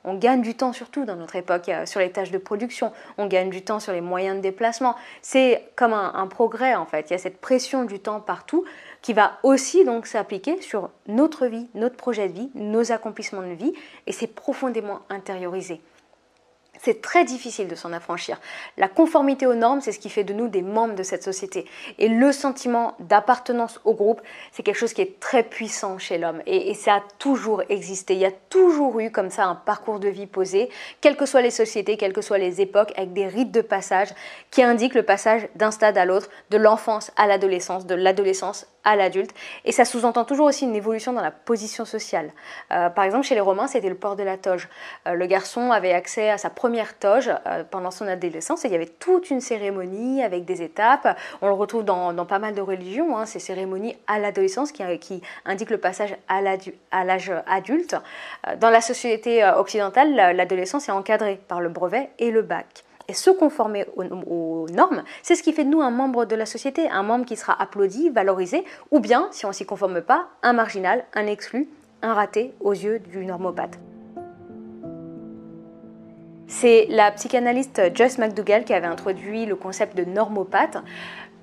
On gagne du temps surtout dans notre époque sur les tâches de production, on gagne du temps sur les moyens de déplacement. C'est comme un progrès en fait, il y a cette pression du temps partout qui va aussi donc s'appliquer sur notre vie, notre projet de vie, nos accomplissements de vie et c'est profondément intériorisé. C'est très difficile de s'en affranchir. La conformité aux normes, c'est ce qui fait de nous des membres de cette société. Et le sentiment d'appartenance au groupe, c'est quelque chose qui est très puissant chez l'homme. Et ça a toujours existé. Il y a toujours eu comme ça un parcours de vie posé, quelles que soient les sociétés, quelles que soient les époques, avec des rites de passage qui indiquent le passage d'un stade à l'autre, de l'enfance à l'adolescence, de l'adolescence à l'adulte. Et ça sous-entend toujours aussi une évolution dans la position sociale. Par exemple, chez les Romains, c'était le port de la toge. Le garçon avait accès à sa première toge pendant son adolescence et il y avait toute une cérémonie avec des étapes. On le retrouve dans pas mal de religions, ces cérémonies à l'adolescence qui indiquent le passage à l'âge adulte. Dans la société occidentale, l'adolescence est encadrée par le brevet et le bac. Et se conformer aux normes, c'est ce qui fait de nous un membre de la société, un membre qui sera applaudi, valorisé, ou bien, si on ne s'y conforme pas, un marginal, un exclu, un raté aux yeux du normopathe. C'est la psychanalyste Joyce McDougall qui avait introduit le concept de normopathe.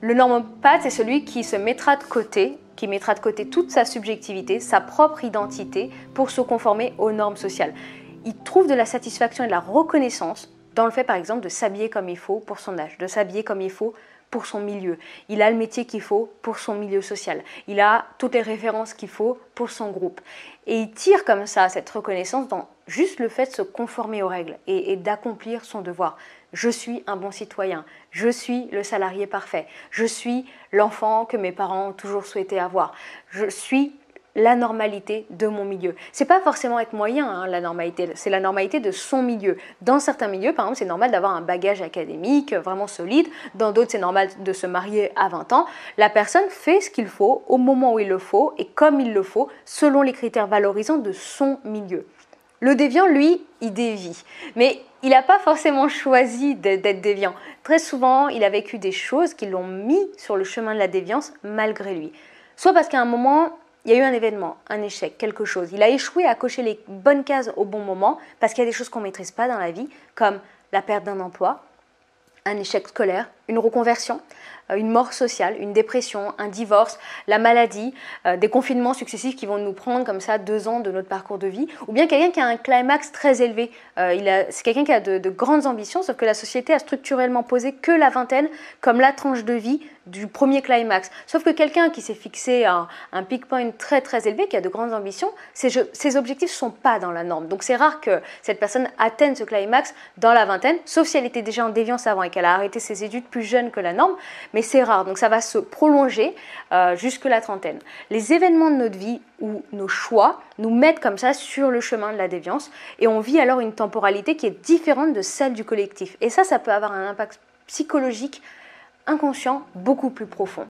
Le normopathe, c'est celui qui se mettra de côté, qui mettra de côté toute sa subjectivité, sa propre identité, pour se conformer aux normes sociales. Il trouve de la satisfaction et de la reconnaissance dans le fait, par exemple, de s'habiller comme il faut pour son âge, de s'habiller comme il faut pour son milieu. Il a le métier qu'il faut pour son milieu social. Il a toutes les références qu'il faut pour son groupe. Et il tire comme ça cette reconnaissance dans juste le fait de se conformer aux règles et d'accomplir son devoir. Je suis un bon citoyen, je suis le salarié parfait, je suis l'enfant que mes parents ont toujours souhaité avoir, je suis la normalité de mon milieu. C'est pas forcément être moyen, la normalité, c'est la normalité de son milieu. Dans certains milieux, par exemple, c'est normal d'avoir un bagage académique vraiment solide. Dans d'autres, c'est normal de se marier à 20 ans. La personne fait ce qu'il faut au moment où il le faut et comme il le faut, selon les critères valorisants de son milieu. Le déviant, lui, il dévie. Mais il n'a pas forcément choisi d'être déviant. Très souvent, il a vécu des choses qui l'ont mis sur le chemin de la déviance malgré lui. Soit parce qu'à un moment, il y a eu un événement, un échec, quelque chose. Il a échoué à cocher les bonnes cases au bon moment parce qu'il y a des choses qu'on ne maîtrise pas dans la vie, comme la perte d'un emploi, un échec scolaire, une reconversion, une mort sociale, une dépression, un divorce, la maladie, des confinements successifs qui vont nous prendre comme ça 2 ans de notre parcours de vie, ou bien quelqu'un qui a un climax très élevé. C'est quelqu'un qui a de grandes ambitions, sauf que la société a structurellement posé que la vingtaine comme la tranche de vie du premier climax. Sauf que quelqu'un qui s'est fixé un peak point très très élevé, qui a de grandes ambitions, ses objectifs ne sont pas dans la norme. Donc c'est rare que cette personne atteigne ce climax dans la vingtaine, sauf si elle était déjà en déviance avant et qu'elle a arrêté ses études plus jeune que la norme, mais c'est rare, donc ça va se prolonger jusque la trentaine. Les événements de notre vie ou nos choix nous mettent comme ça sur le chemin de la déviance et on vit alors une temporalité qui est différente de celle du collectif. Et ça peut avoir un impact psychologique inconscient beaucoup plus profond.